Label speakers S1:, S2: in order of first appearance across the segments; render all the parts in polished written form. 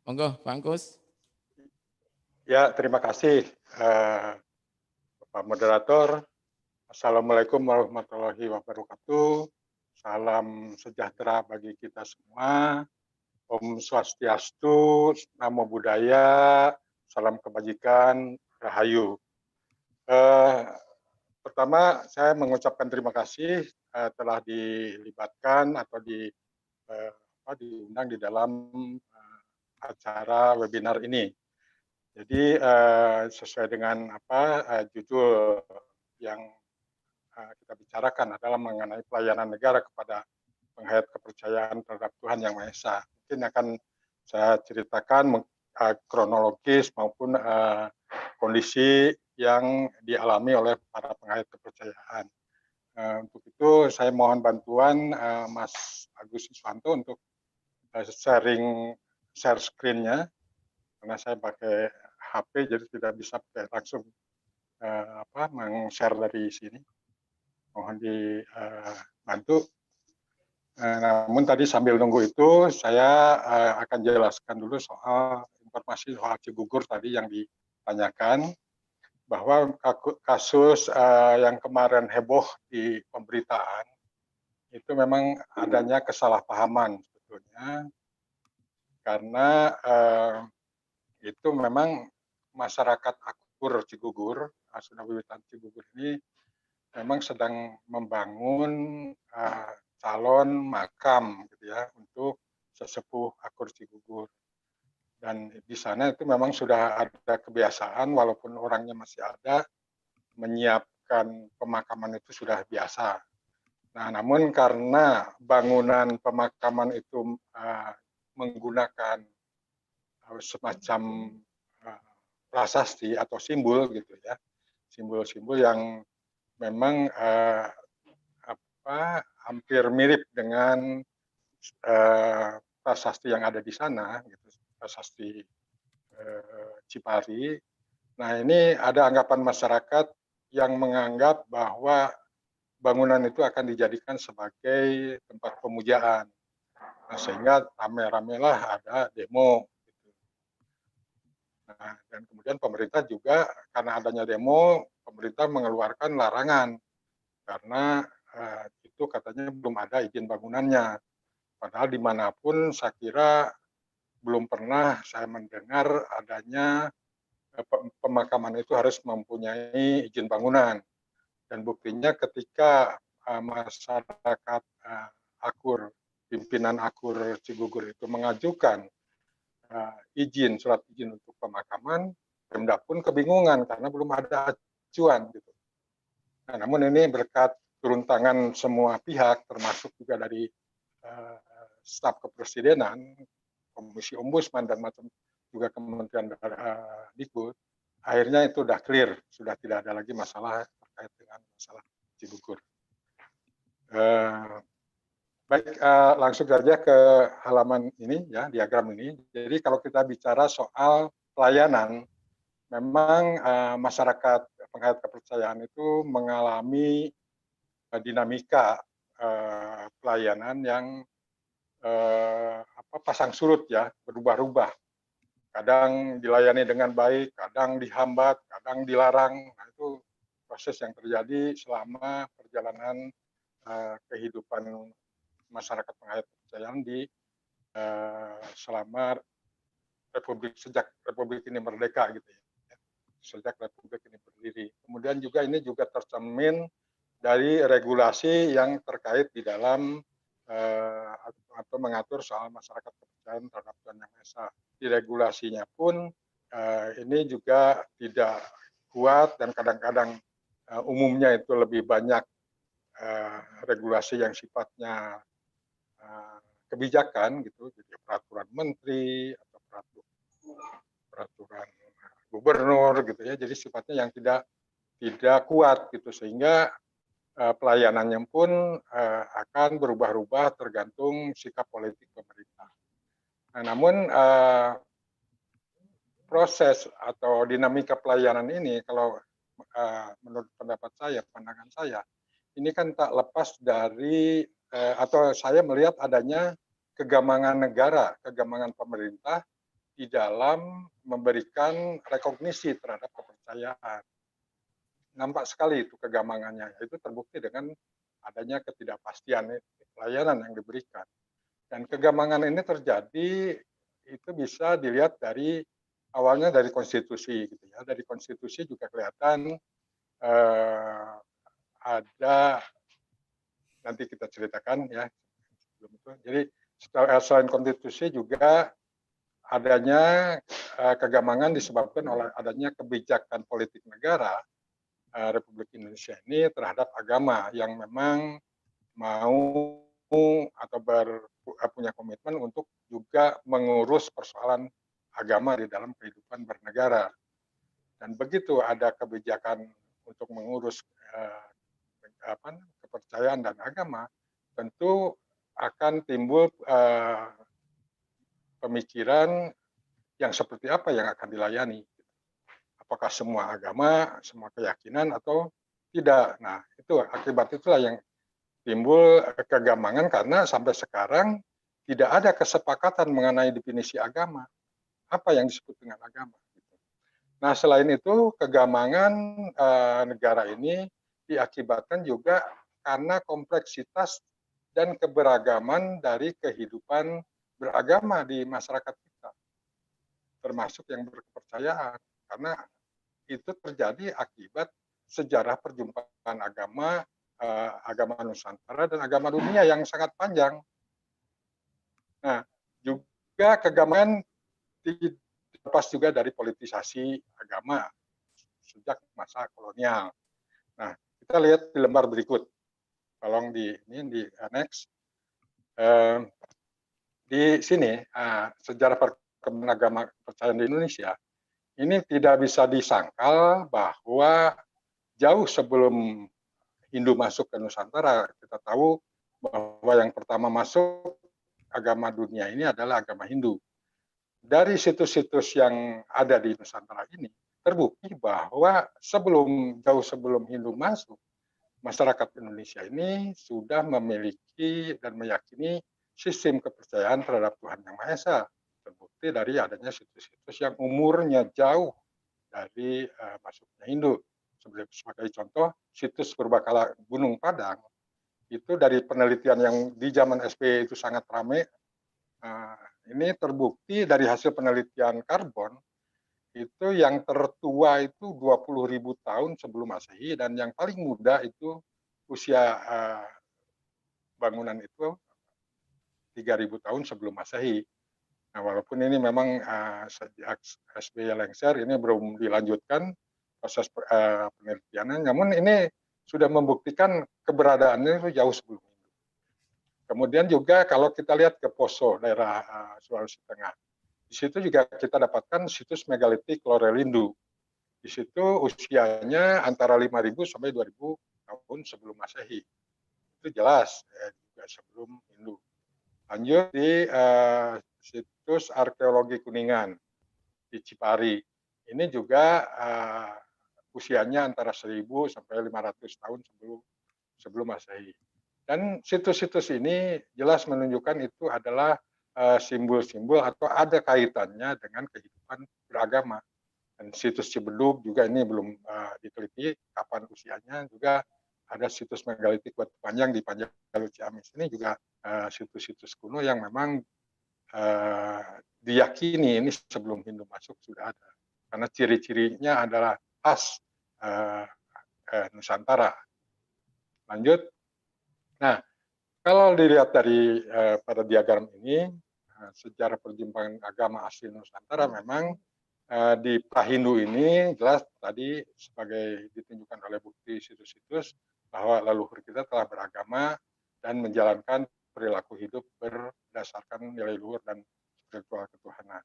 S1: Monggo, Pak Angkus.
S2: Ya, terima kasih, Bapak Moderator. Assalamualaikum warahmatullahi wabarakatuh. Salam sejahtera bagi kita semua. Om Swastiastu, Namo Buddhaya, salam kebajikan, Rahayu. Pertama, saya mengucapkan terima kasih telah dilibatkan atau diundang di dalam acara webinar ini. Jadi sesuai dengan judul yang kita bicarakan adalah mengenai pelayanan negara kepada penghayat kepercayaan terhadap Tuhan Yang Maha Esa. Mungkin akan saya ceritakan kronologis maupun kondisi yang dialami oleh para penghayat kepercayaan. Untuk itu saya mohon bantuan Mas Agus Iswanto untuk share screen-nya, karena saya pakai HP jadi tidak bisa langsung meng-share dari sini. Mohon dibantu. Namun tadi sambil nunggu itu saya akan jelaskan dulu soal informasi soal Cigugur tadi yang ditanyakan, bahwa kasus yang kemarin heboh di pemberitaan itu memang adanya kesalahpahaman sebetulnya, karena itu memang masyarakat Akur Cigugur, Sunan Wiwitan Cigugur ini memang sedang membangun calon makam gitu ya untuk sesepuh Akur Cigugur. Dan di sana itu memang sudah ada kebiasaan, walaupun orangnya masih ada, menyiapkan pemakaman itu sudah biasa. Nah, namun karena bangunan pemakaman itu menggunakan semacam prasasti atau simbol gitu ya, simbol-simbol yang memang hampir mirip dengan prasasti yang ada di sana, gitu, prasasti Cipari. Nah, ini ada anggapan masyarakat yang menganggap bahwa bangunan itu akan dijadikan sebagai tempat pemujaan. Nah, sehingga rame-ramelah ada demo. Nah, dan kemudian pemerintah juga, karena adanya demo, pemerintah mengeluarkan larangan karena itu katanya belum ada izin bangunannya. Padahal dimanapun saya kira belum pernah saya mendengar adanya pemakaman itu harus mempunyai izin bangunan. Dan buktinya ketika masyarakat Akur, pimpinan Akur Cigugur itu mengajukan surat izin untuk pemakaman, Pemda pun kebingungan karena belum ada acuan gitu. Nah, namun ini berkat turun tangan semua pihak, termasuk juga dari staf kepresidenan, Komisi Ombudsman dan macam juga Kementerian Dikbud, akhirnya itu sudah clear, sudah tidak ada lagi masalah terkait dengan masalah Cigugur. Baik, langsung saja ke halaman ini ya, diagram ini. Jadi kalau kita bicara soal pelayanan, memang masyarakat penghayat kepercayaan itu mengalami dinamika pelayanan yang pasang surut ya, berubah-ubah. Kadang dilayani dengan baik, kadang dihambat, kadang dilarang. Nah, itu proses yang terjadi selama perjalanan kehidupan masyarakat penghayat kepercayaan di selama sejak Republik ini merdeka gitu ya. Sejak Republik ini berdiri. Kemudian juga ini juga tercermin dari regulasi yang terkait di dalam atau mengatur soal masyarakat kepercayaan terhadap Tuhan Yang Maha Esa. Di regulasinya pun ini juga tidak kuat dan kadang-kadang umumnya itu lebih banyak regulasi yang sifatnya kebijakan gitu, jadi peraturan menteri atau peraturan gubernur gitu ya, jadi sifatnya yang tidak kuat gitu, sehingga pelayanannya pun akan berubah-ubah tergantung sikap politik pemerintah. Nah, namun proses atau dinamika pelayanan ini, kalau menurut pendapat saya, pandangan saya, ini kan tak lepas dari atau saya melihat adanya kegamangan negara, kegamangan pemerintah di dalam memberikan rekognisi terhadap kepercayaan. Nampak sekali itu kegamangannya, itu terbukti dengan adanya ketidakpastian layanan yang diberikan. Dan kegamangan ini terjadi itu bisa dilihat dari awalnya dari konstitusi gitu ya. Dari konstitusi juga kelihatan ada, nanti kita ceritakan ya. Jadi selain konstitusi juga adanya kegamangan disebabkan oleh adanya kebijakan politik negara Republik Indonesia ini terhadap agama yang memang mau atau punya komitmen untuk juga mengurus persoalan agama di dalam kehidupan bernegara. Dan begitu ada kebijakan untuk mengurus kepercayaan dan agama, tentu akan timbul pemikiran yang seperti apa yang akan dilayani. Apakah semua agama, semua keyakinan atau tidak. Nah, itu akibat itulah yang timbul kegamangan karena sampai sekarang tidak ada kesepakatan mengenai definisi agama. Apa yang disebut dengan agama. Nah, selain itu kegamangan negara ini diakibatkan juga karena kompleksitas dan keberagaman dari kehidupan beragama di masyarakat kita, termasuk yang berkepercayaan. Karena itu terjadi akibat sejarah perjumpaan agama, agama Nusantara dan agama dunia yang sangat panjang. Nah, juga keagamaan lepas juga dari politisasi agama sejak masa kolonial. Nah, kita lihat di lembar berikut. Tolong di next. Di sini sejarah perkembangan agama kepercayaan di Indonesia ini tidak bisa disangkal bahwa jauh sebelum Hindu masuk ke Nusantara, kita tahu bahwa yang pertama masuk agama dunia ini adalah agama Hindu. Dari situs-situs yang ada di Nusantara ini, terbukti bahwa jauh sebelum Hindu masuk, masyarakat Indonesia ini sudah memiliki dan meyakini sistem kepercayaan terhadap Tuhan Yang Maha Esa. Terbukti dari adanya situs-situs yang umurnya jauh dari masuknya Hindu. Sebagai contoh, situs purbakala Gunung Padang, itu dari penelitian yang di zaman SBY itu sangat ramai, ini terbukti dari hasil penelitian karbon, itu yang tertua itu 20.000 tahun sebelum Masehi, dan yang paling muda itu usia bangunan itu 3.000 tahun sebelum Masehi. Nah, walaupun ini memang sejak SBY lengser, ini belum dilanjutkan proses penelitiannya, namun ini sudah membuktikan keberadaannya itu jauh sebelum itu. Kemudian juga kalau kita lihat ke Poso, daerah Sulawesi Tengah, di situ juga kita dapatkan situs megalitik Lorelindu. Di situ usianya antara 5.000 sampai 2.000 tahun sebelum Masehi. Itu jelas juga sebelum Hindu. Lanjut di situs arkeologi Kuningan di Cipari. Ini juga usianya antara 1.000 sampai 500 tahun sebelum Masehi. Dan situs-situs ini jelas menunjukkan itu adalah simbol-simbol atau ada kaitannya dengan kehidupan beragama. Dan situs Cibedug juga ini belum diteliti kapan usianya, juga ada situs megalitik Batu Panjang di Panjalu Ciamis. Ini juga situs-situs kuno yang memang diyakini ini sebelum Hindu masuk sudah ada. Karena ciri-cirinya adalah khas Nusantara. Lanjut. Nah, kalau dilihat dari pada diagram ini, sejarah perjumpaan agama asli Nusantara memang di Prahindu ini jelas tadi sebagai ditunjukkan oleh bukti situs-situs bahwa leluhur kita telah beragama dan menjalankan perilaku hidup berdasarkan nilai luhur dan spiritual ketuhanan.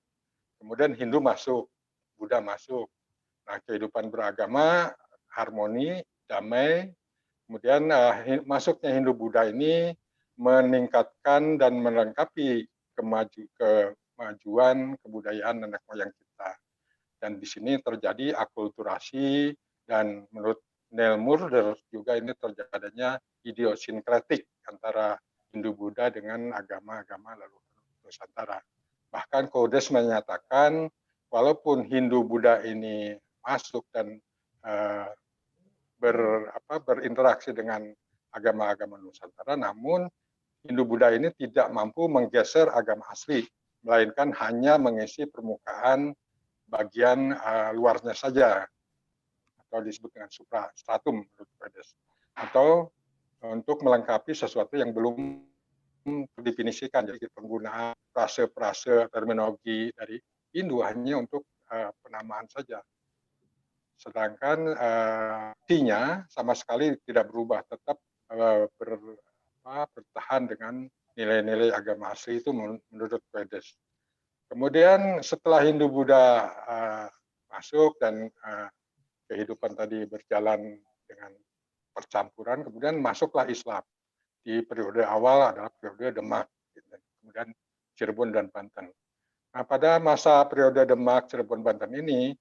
S2: Kemudian Hindu masuk, Buddha masuk. Nah, kehidupan beragama harmoni, damai. Kemudian masuknya Hindu Buddha ini meningkatkan dan melengkapi kemajuan kebudayaan nenek moyang kita. Dan di sini terjadi akulturasi, dan menurut Neil Murder juga ini terjadinya idiosinkretik antara Hindu Buddha dengan agama-agama leluhur Nusantara. Bahkan Kodes menyatakan walaupun Hindu Buddha ini masuk dan berinteraksi dengan agama-agama Nusantara, namun Hindu Buddha ini tidak mampu menggeser agama asli, melainkan hanya mengisi permukaan bagian luarnya saja, atau disebut dengan suprastratum menurut Kodes, atau untuk melengkapi sesuatu yang belum terdefinisikan. Jadi penggunaan frase-frase terminologi dari Hindu hanya untuk penamaan saja. Sedangkan artinya sama sekali tidak berubah, tetap bertahan dengan nilai-nilai agama asli itu menurut Kodes. Kemudian setelah Hindu Buddha masuk dan kehidupan tadi berjalan dengan percampuran, kemudian masuklah Islam. Di periode awal adalah periode Demak, kemudian Cirebon dan Banten. Nah, pada masa periode Demak, Cirebon, Banten ini,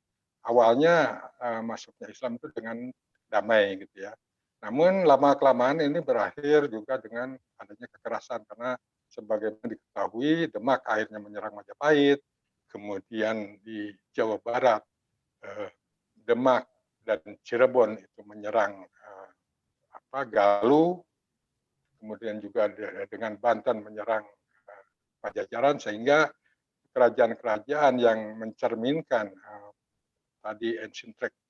S2: awalnya masuknya Islam itu dengan damai gitu ya. Namun lama-kelamaan ini berakhir juga dengan adanya kekerasan, karena sebagaimana diketahui Demak akhirnya menyerang Majapahit, kemudian di Jawa Barat Demak dan Cirebon itu menyerang Galuh, kemudian juga dengan Banten menyerang Pajajaran, sehingga kerajaan-kerajaan yang mencerminkan tadi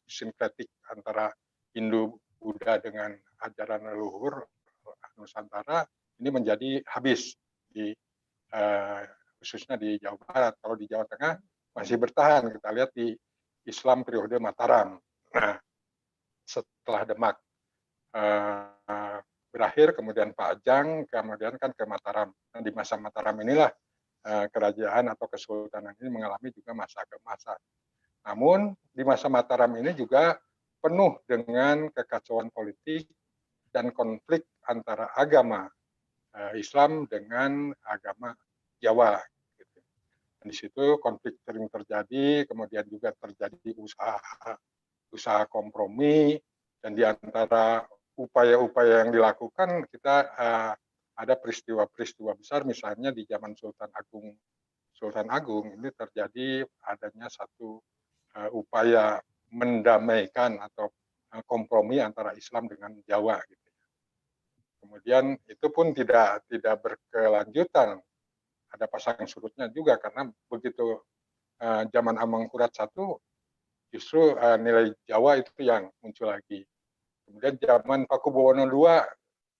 S2: sinkretik antara Hindu Buddha dengan ajaran leluhur Nusantara ini menjadi habis di khususnya di Jawa Barat. Kalau di Jawa Tengah masih bertahan, kita lihat di Islam periode Mataram. Nah, setelah Demak berakhir, kemudian Pak Ajang, kemudian kan ke Mataram. Nah, di masa Mataram inilah kerajaan atau kesultanan ini mengalami juga masa keemasan. Namun di masa Mataram ini juga penuh dengan kekacauan politik dan konflik antara agama Islam dengan agama Jawa. Dan di situ konflik sering terjadi, kemudian juga terjadi usaha kompromi, dan di antara upaya-upaya yang dilakukan kita ada peristiwa-peristiwa besar, misalnya di zaman Sultan Agung ini terjadi adanya satu upaya mendamaikan atau kompromi antara Islam dengan Jawa gitu. Kemudian itu pun tidak berkelanjutan, ada pasang surutnya juga, karena begitu zaman Amangkurat I justru nilai Jawa itu yang muncul lagi. Kemudian zaman Pakubuwono II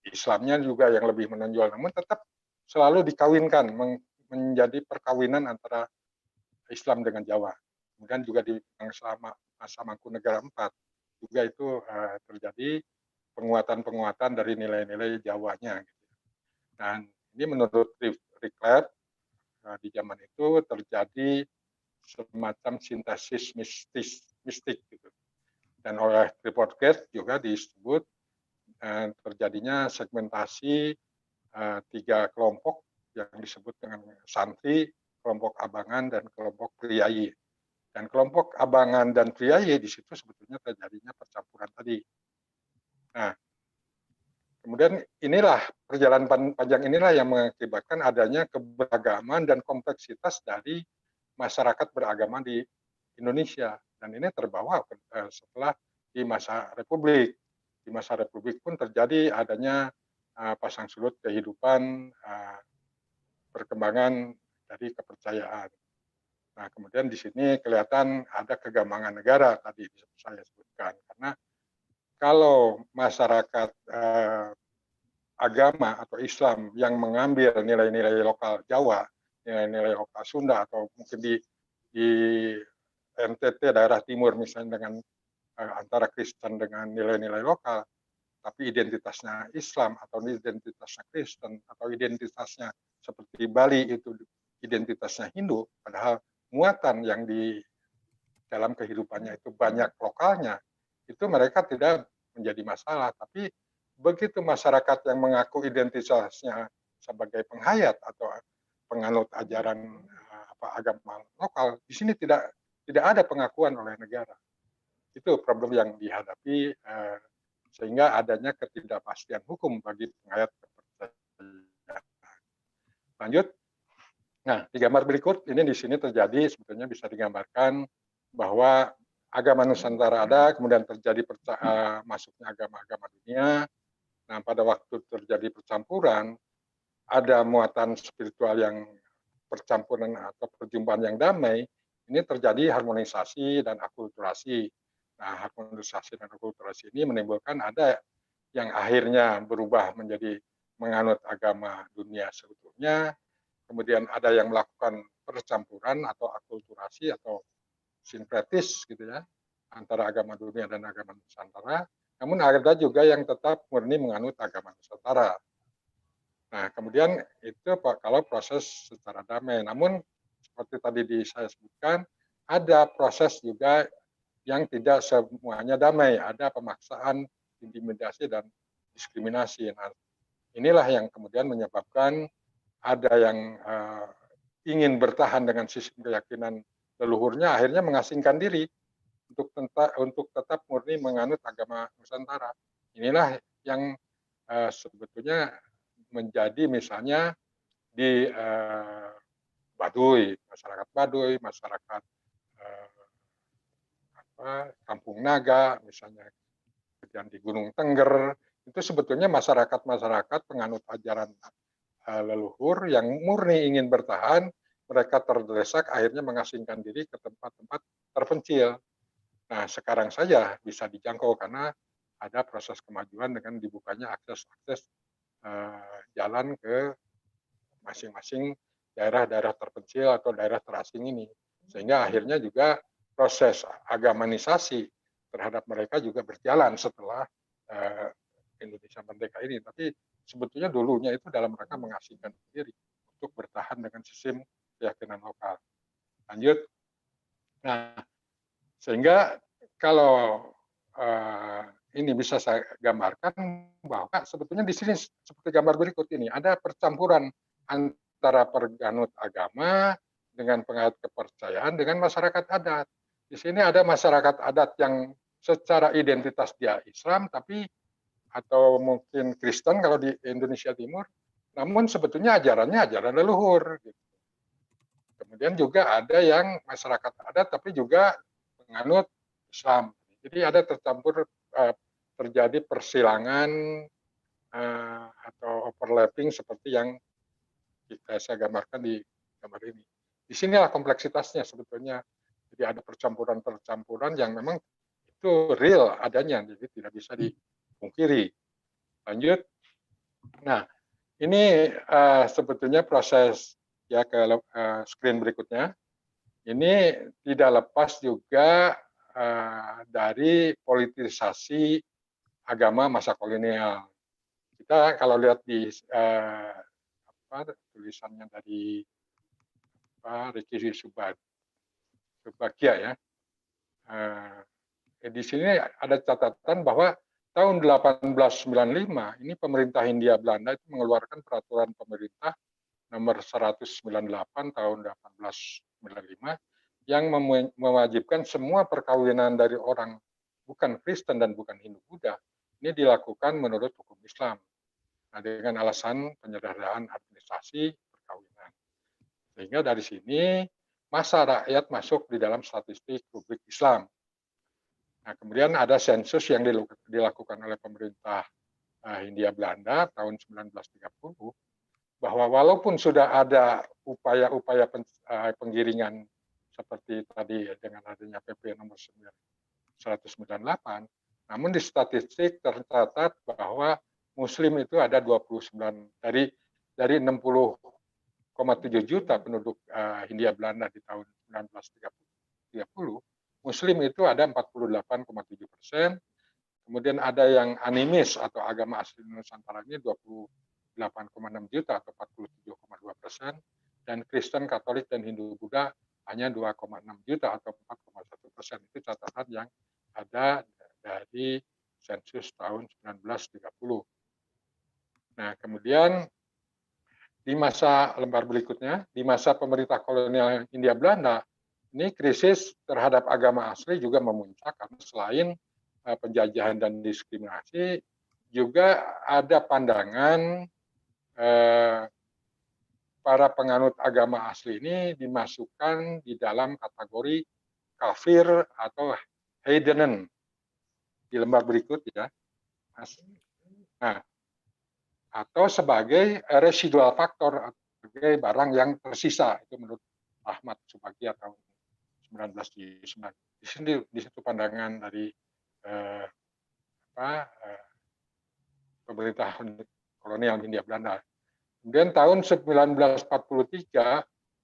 S2: Islamnya juga yang lebih menonjol, namun tetap selalu dikawinkan, menjadi perkawinan antara Islam dengan Jawa. Kemudian juga di selama masa Mangkunegara IV juga itu terjadi penguatan dari nilai-nilai Jawanya. Dan ini menurut Rickleb di zaman itu terjadi semacam sintesis mistik gitu. Dan oleh Clifford juga disebut terjadinya segmentasi 3 kelompok yang disebut dengan santri, kelompok abangan, dan kelompok priayi. Dan kelompok abangan dan priayi di situ sebetulnya terjadinya percampuran tadi. Nah, kemudian inilah perjalanan panjang inilah yang mengakibatkan adanya keberagaman dan kompleksitas dari masyarakat beragama di Indonesia. Dan ini terbawa setelah di masa Republik. Di masa Republik pun terjadi adanya pasang surut kehidupan, perkembangan dari kepercayaan. Nah, kemudian di sini kelihatan ada kegambangan negara tadi saya sebutkan, karena kalau masyarakat agama atau Islam yang mengambil nilai-nilai lokal Jawa, nilai-nilai lokal Sunda, atau mungkin di NTT daerah timur misalnya dengan antara Kristen dengan nilai-nilai lokal, tapi identitasnya Islam atau identitasnya Kristen atau identitasnya seperti Bali itu identitasnya Hindu, padahal muatan yang di dalam kehidupannya itu banyak lokalnya, itu mereka tidak menjadi masalah. Tapi begitu masyarakat yang mengaku identitasnya sebagai penghayat atau penganut ajaran agama lokal, di sini tidak ada pengakuan oleh negara. Itu problem yang dihadapi sehingga adanya ketidakpastian hukum bagi penghayat kepercayaan. Lanjut. Nah, di gambar berikut ini di sini terjadi sebetulnya bisa digambarkan bahwa agama Nusantara ada, kemudian terjadi masuknya agama-agama dunia. Nah, pada waktu terjadi percampuran, ada muatan spiritual yang percampuran atau perjumpaan yang damai, ini terjadi harmonisasi dan akulturasi. Nah, harmonisasi dan akulturasi ini menimbulkan ada yang akhirnya berubah menjadi menganut agama dunia seutuhnya, kemudian ada yang melakukan percampuran atau akulturasi atau sinkretis gitu ya, antara agama dunia dan agama Nusantara. Namun ada juga yang tetap murni menganut agama Nusantara. Nah, kemudian itu kalau proses secara damai. Namun seperti tadi saya sebutkan, ada proses juga yang tidak semuanya damai. Ada pemaksaan, intimidasi, dan diskriminasi. Nah, inilah yang kemudian menyebabkan ada yang ingin bertahan dengan sistem keyakinan leluhurnya, akhirnya mengasingkan diri untuk tetap murni menganut agama Nusantara. Inilah yang sebetulnya menjadi misalnya di Baduy, masyarakat Kampung Naga, misalnya kemudian di Gunung Tengger, itu sebetulnya masyarakat penganut ajaran leluhur yang murni ingin bertahan, mereka terdesak akhirnya mengasingkan diri ke tempat-tempat terpencil. Nah, sekarang saja bisa dijangkau karena ada proses kemajuan dengan dibukanya akses-akses jalan ke masing-masing daerah-daerah terpencil atau daerah terasing ini. Sehingga akhirnya juga proses agamanisasi terhadap mereka juga berjalan setelah Indonesia merdeka ini. Tapi sebetulnya dulunya itu dalam rangka mengasingkan diri untuk bertahan dengan sistem keyakinan lokal. Lanjut. Nah, sehingga kalau ini bisa saya gambarkan bahwa sebetulnya di sini seperti gambar berikut ini ada percampuran antara penganut agama dengan penganut kepercayaan dengan masyarakat adat. Di sini ada masyarakat adat yang secara identitas dia Islam tapi atau mungkin Kristen kalau di Indonesia Timur, namun sebetulnya ajarannya ajaran leluhur. Kemudian juga ada yang masyarakat adat tapi juga menganut Islam. Jadi ada tercampur terjadi persilangan atau overlapping seperti yang saya gambarkan di gambar ini. Di sinilah kompleksitasnya sebetulnya. Jadi ada percampuran-percampuran yang memang itu real adanya, jadi tidak bisa dipungkiri. Lanjut. Nah, ini sebetulnya proses ya ke screen berikutnya. Ini tidak lepas juga dari politisasi agama masa kolonial. Kita kalau lihat di tulisannya dari Ricky Subagia ya, di sini ada catatan bahwa tahun 1895 ini pemerintah Hindia Belanda itu mengeluarkan peraturan pemerintah nomor 198 tahun 1895 yang mewajibkan semua perkawinan dari orang bukan Kristen dan bukan Hindu Buddha ini dilakukan menurut hukum Islam. Nah, dengan alasan penyederhanaan administrasi perkawinan. Sehingga dari sini masa rakyat masuk di dalam statistik publik Islam. Nah, kemudian ada sensus yang dilakukan oleh pemerintah Hindia Belanda tahun 1930 bahwa walaupun sudah ada upaya-upaya penggiringan seperti tadi dengan adanya PP nomor 198, namun di statistik tercatat bahwa Muslim itu ada 29 dari 60,7 juta penduduk Hindia Belanda di tahun 1930, Muslim itu ada 48,7%, kemudian ada yang animis atau agama asli Nusantara ini 28,6 juta atau 47,2%, dan Kristen, Katolik, dan Hindu Buddha hanya 2,6 juta atau 4,1%. Itu catatan yang ada dari sensus tahun 1930. Nah, kemudian di masa lembar berikutnya, di masa pemerintah kolonial Hindia Belanda, ini krisis terhadap agama asli juga memuncak karena selain penjajahan dan diskriminasi, juga ada pandangan para penganut agama asli ini dimasukkan di dalam kategori kafir atau heidenen di lembar berikut ya. Nah, atau sebagai residual faktor, sebagai barang yang tersisa, itu menurut Ahmad Subagio tahun 1909. Di situ pandangan dari pemerintah kolonial Hindia Belanda. Kemudian tahun 1943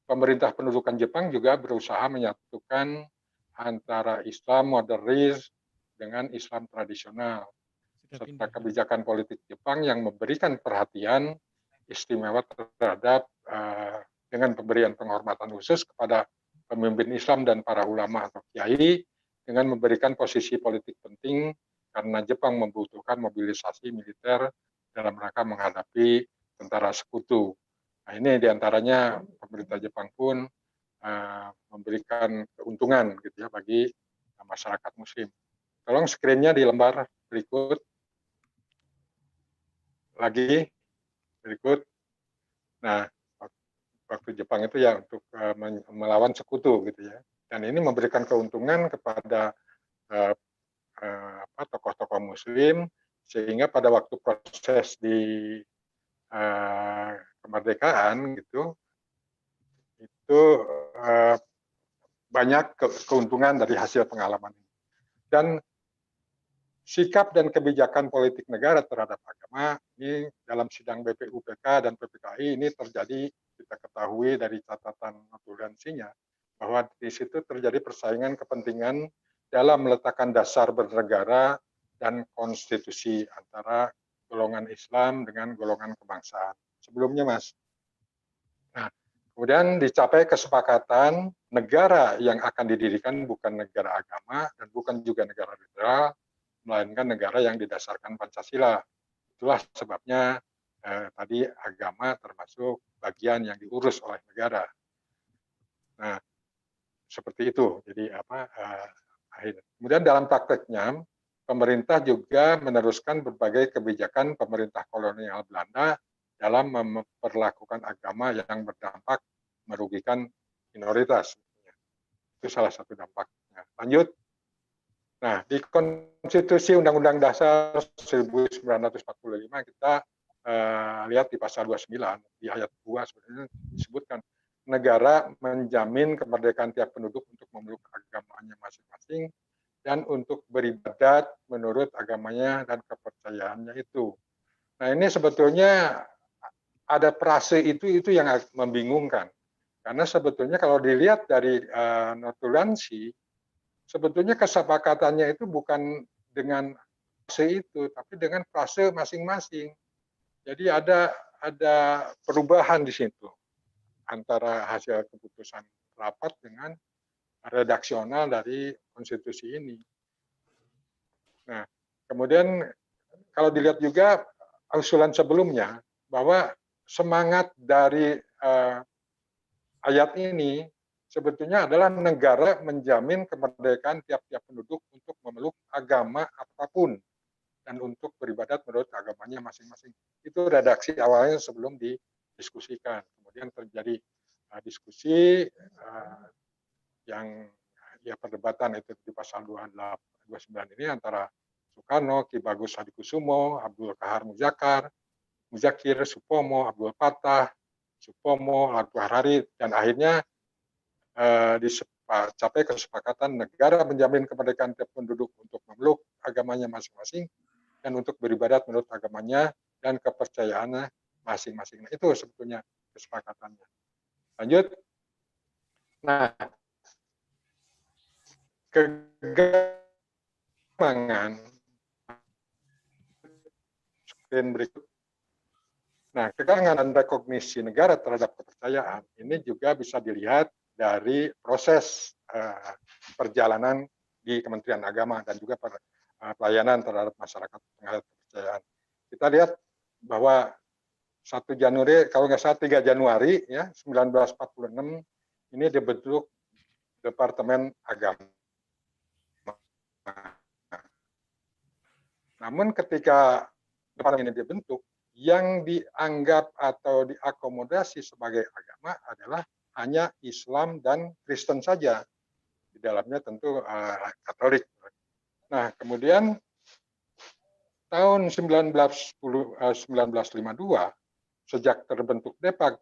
S2: pemerintah pendudukan Jepang juga berusaha menyatukan antara Islam modernis dengan Islam tradisional, serta kebijakan politik Jepang yang memberikan perhatian istimewa terhadap dengan pemberian penghormatan khusus kepada pemimpin Islam dan para ulama atau kiai, dengan memberikan posisi politik penting karena Jepang membutuhkan mobilisasi militer dalam rangka menghadapi tentara sekutu. Nah, ini diantaranya pemerintah Jepang pun memberikan keuntungan gitu ya bagi masyarakat Muslim. Tolong screen-nya di lembar berikut. Lagi berikut. Nah, waktu Jepang itu ya untuk melawan sekutu gitu ya. Dan ini memberikan keuntungan kepada tokoh-tokoh Muslim, sehingga pada waktu proses di kemerdekaan gitu, itu banyak keuntungan dari hasil pengalaman ini. Dan sikap dan kebijakan politik negara terhadap agama ini dalam sidang BPUPK dan PPKI ini terjadi, kita ketahui dari catatan notulensinya, bahwa di situ terjadi persaingan kepentingan dalam meletakkan dasar bernegara dan konstitusi antara golongan Islam dengan golongan kebangsaan. Sebelumnya, Mas. Nah, kemudian dicapai kesepakatan negara yang akan didirikan bukan negara agama dan bukan juga negara liberal, melainkan negara yang didasarkan Pancasila. Itulah sebabnya tadi agama termasuk bagian yang diurus oleh negara. Nah, seperti itu. Jadi kemudian dalam prakteknya pemerintah juga meneruskan berbagai kebijakan pemerintah kolonial Belanda dalam memperlakukan agama yang berdampak merugikan minoritas. Itu salah satu dampaknya. Lanjut. Nah, di Konstitusi Undang-Undang Dasar 1945 kita lihat di pasal 29, di ayat 2 sebenarnya disebutkan negara menjamin kemerdekaan tiap penduduk untuk memeluk agamanya masing-masing dan untuk beribadat menurut agamanya dan kepercayaannya itu. Nah, ini sebetulnya ada frase itu yang membingungkan. Karena sebetulnya kalau dilihat dari notulensi, sebetulnya kesepakatannya itu bukan dengan frase itu, tapi dengan frase masing-masing. Jadi ada perubahan di situ antara hasil keputusan rapat dengan redaksional dari konstitusi ini. Nah, kemudian kalau dilihat juga usulan sebelumnya bahwa semangat dari ayat ini sebetulnya adalah negara menjamin kemerdekaan tiap-tiap penduduk untuk memeluk agama apapun dan untuk beribadat menurut agamanya masing-masing. Itu redaksi awalnya sebelum didiskusikan. Kemudian terjadi diskusi yang ya perdebatan itu di pasal 29 ini antara Soekarno, Ki Bagus Hadikusumo, Abdul Kahar Muzakir, Supomo, Abdul Fattah, Supomo, Lagu Harari, dan akhirnya dicapai kesepakatan negara menjamin kemerdekaan tiap penduduk untuk memeluk agamanya masing-masing dan untuk beribadat menurut agamanya dan kepercayaannya masing-masing. Nah, itu sebetulnya kesepakatannya. Lanjut. Nah, kegamangan screen berikut. Nah, kegamangan dan rekognisi negara terhadap kepercayaan ini juga bisa dilihat dari proses perjalanan di Kementerian Agama dan juga pelayanan terhadap masyarakat terhadap kepercayaan. Kita lihat bahwa 1 Januari, kalau nggak salah 3 Januari ya 1946 ini dibentuk Departemen Agama. Namun ketika departemen ini dibentuk, yang dianggap atau diakomodasi sebagai agama adalah hanya Islam dan Kristen saja. Di dalamnya tentu Katolik. Nah, kemudian tahun 1952, sejak terbentuk DEPAG,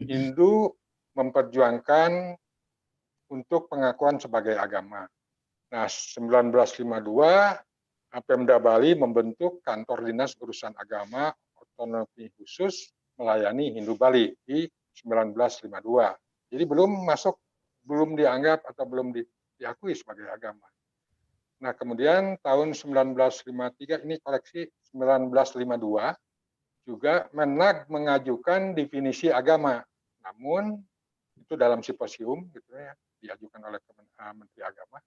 S2: Hindu memperjuangkan untuk pengakuan sebagai agama. Nah, 1952, Pemda Bali membentuk Kantor Dinas Urusan Agama Otonomi Khusus melayani Hindu Bali di 1952. Jadi belum dianggap atau belum diakui sebagai agama. Nah, kemudian tahun 1953, ini koleksi 1952, juga Menag mengajukan definisi agama. Namun itu dalam simposium gitu ya, diajukan oleh Menteri Agama.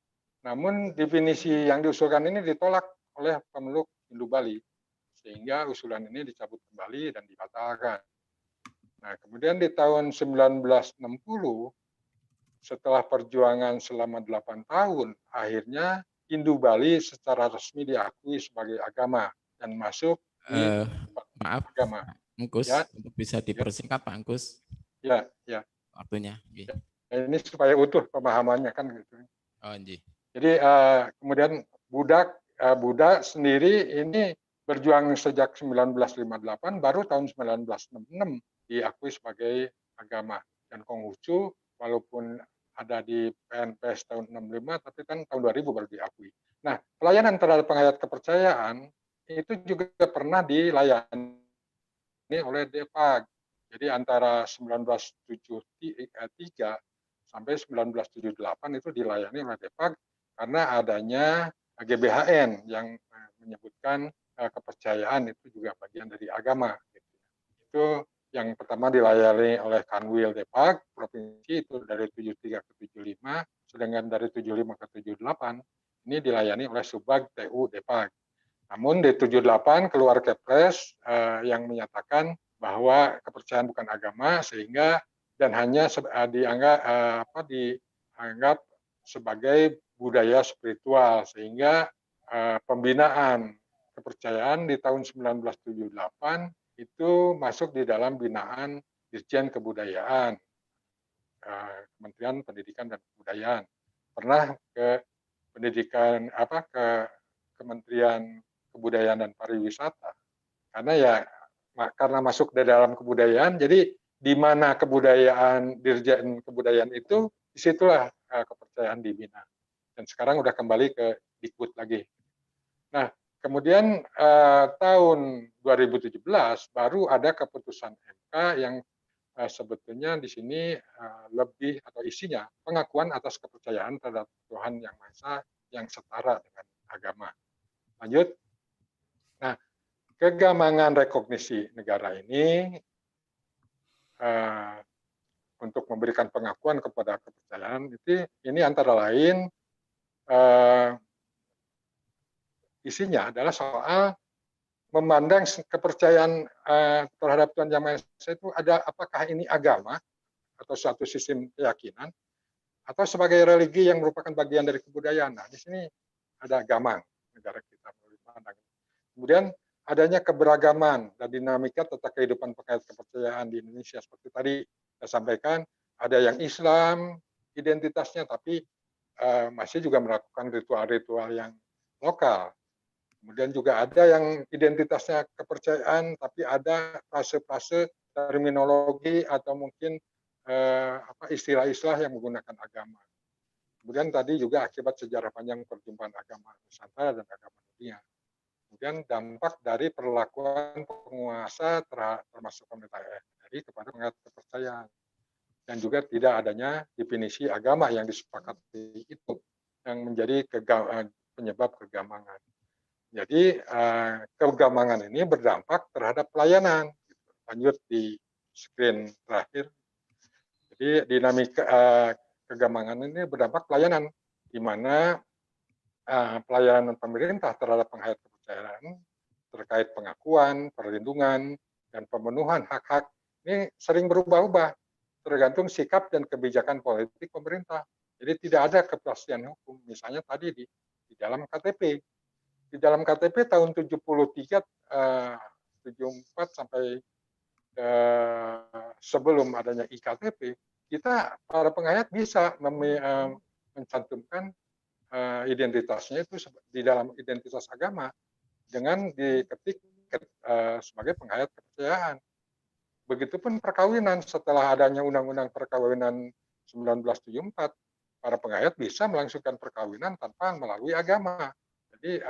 S2: Namun definisi yang diusulkan ini ditolak oleh pemeluk Hindu Bali, sehingga usulan ini dicabut kembali dan dibatalkan. Nah, kemudian di tahun 1960, setelah perjuangan selama 8 tahun, akhirnya Hindu Bali secara resmi diakui sebagai agama dan masuk di
S1: maaf,
S2: agama.
S1: Angkus,
S2: Ya,
S1: untuk bisa dipersingkat Pak Angkus
S2: ya, ya.
S1: waktunya.
S2: Ya, ini supaya utuh pemahamannya kan gitu.
S1: Oh, Nji.
S2: Jadi kemudian Buddha sendiri ini berjuang sejak 1958, baru tahun 1966 diakui sebagai agama. Dan Konghucu walaupun ada di PNPS tahun 65, tapi kan tahun 2000 baru diakui. Nah, pelayanan terhadap penghayat kepercayaan itu juga pernah dilayani oleh DEPAG. Jadi antara 1973 sampai 1978 itu dilayani oleh DEPAG karena adanya GBHN yang menyebutkan kepercayaan itu juga bagian dari agama. Itu yang pertama dilayani oleh Kanwil DEPAG provinsi itu dari 73 ke 75, sedangkan dari 75 ke 78 ini dilayani oleh Subbag TU DEPAG. Namun di 78 keluar Kepres yang menyatakan bahwa kepercayaan bukan agama, sehingga dan hanya dianggap sebagai budaya spiritual, sehingga pembinaan kepercayaan di tahun 1978 itu masuk di dalam binaan Dirjen Kebudayaan, Kementerian Pendidikan dan Kebudayaan. Pernah ke pendidikan ke Kementerian Kebudayaan dan Pariwisata, karena masuk di dalam kebudayaan, jadi di mana kebudayaan Dirjen Kebudayaan itu, disitulah kepercayaan dibina. Dan sekarang udah kembali ke Dikbud lagi. Nah, kemudian tahun 2017 baru ada keputusan MK yang sebetulnya di sini lebih atau isinya pengakuan atas kepercayaan terhadap Tuhan Yang Maha Esa yang setara dengan agama. Lanjut. Nah, kegamangan rekognisi negara ini untuk memberikan pengakuan kepada kepercayaan ini antara lain isinya adalah soal memandang kepercayaan terhadap Tuhan Yang Maha Esa itu apakah ini agama atau suatu sistem keyakinan atau sebagai religi yang merupakan bagian dari kebudayaan. Nah, di sini ada gamang negara kita memandang. Kemudian adanya keberagaman dan dinamika tentang kehidupan terkait kepercayaan di Indonesia. Seperti tadi saya sampaikan, ada yang Islam identitasnya, tapi masih juga melakukan ritual-ritual yang lokal. Kemudian juga ada yang identitasnya kepercayaan, tapi ada fase-fase terminologi atau mungkin istilah-istilah yang menggunakan agama. Kemudian tadi juga akibat sejarah panjang perjumpaan agama Nusantara dan agama dunia. Kemudian dampak dari perlakuan penguasa termasuk pemerintah RI kepada penghayat kepercayaan, dan juga tidak adanya definisi agama yang disepakati itu yang menjadi penyebab kegamangan. Jadi kegamangan ini berdampak terhadap pelayanan. Lanjut di screen terakhir. Jadi dinamika kegamangan ini berdampak pelayanan, di mana pelayanan pemerintah terhadap penghayat kepercayaan terkait pengakuan, perlindungan, dan pemenuhan hak-hak ini sering berubah-ubah tergantung sikap dan kebijakan politik pemerintah. Jadi tidak ada kepastian hukum. Misalnya tadi di dalam KTP. Di dalam KTP tahun 73 1974 sampai sebelum adanya IKTP, kita para penghayat bisa mencantumkan identitasnya itu di dalam identitas agama dengan diketik sebagai penghayat kepercayaan. Begitupun perkawinan, setelah adanya Undang-Undang Perkawinan 1974, para penghayat bisa melangsungkan perkawinan tanpa melalui agama. Jadi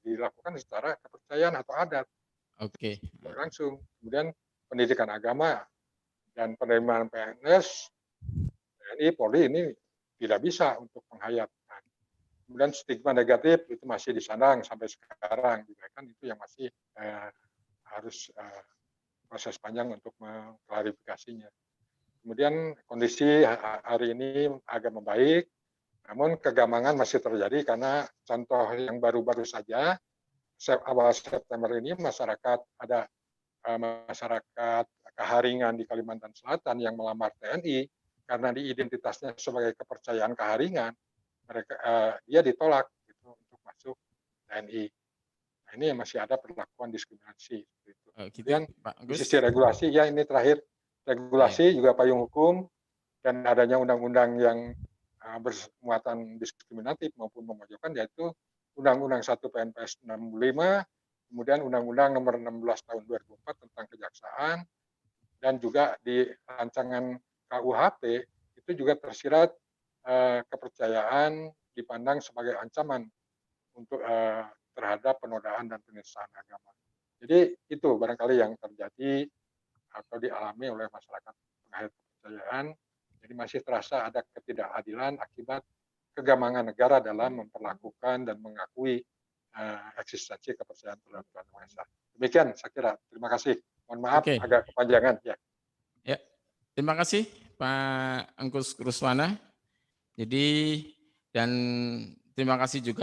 S2: dilakukan secara kepercayaan atau adat.
S1: Oke.
S2: Langsung. Kemudian pendidikan agama dan penerimaan PNS, TNI, Polri ini tidak bisa untuk penghayat. Kemudian stigma negatif itu masih disandang sampai sekarang, juga kan itu yang masih harus proses panjang untuk mengklarifikasinya. Kemudian kondisi hari ini agak membaik, namun kegamangan masih terjadi karena contoh yang baru-baru saja awal September ini ada masyarakat Kaharingan di Kalimantan Selatan yang melamar TNI karena di identitasnya sebagai kepercayaan Kaharingan, dia ditolak gitu, untuk masuk TNI. Nah, ini masih ada perlakuan diskriminasi. Gitu. Kemudian di sisi regulasi, ya ini terakhir, regulasi juga payung hukum dan adanya undang-undang yang bermuatan diskriminatif maupun memojokkan, yaitu Undang-Undang 1 PNPS 65, kemudian Undang-Undang Nomor 16 Tahun 2004 tentang Kejaksaan, dan juga di rancangan KUHP itu juga tersirat kepercayaan dipandang sebagai ancaman untuk terhadap penodaan dan penistaan agama. Jadi itu barangkali yang terjadi atau dialami oleh masyarakat penghayat kepercayaan. Jadi masih terasa ada ketidakadilan akibat kegamangan negara dalam memperlakukan dan mengakui eksistensi kepercayaan terhadap Tuhan Yang Maha Esa. Demikian saya kira. Terima kasih. Mohon maaf agak kepanjangan. Ya,
S1: terima kasih Pak Angkus Ruswana. Jadi dan terima kasih juga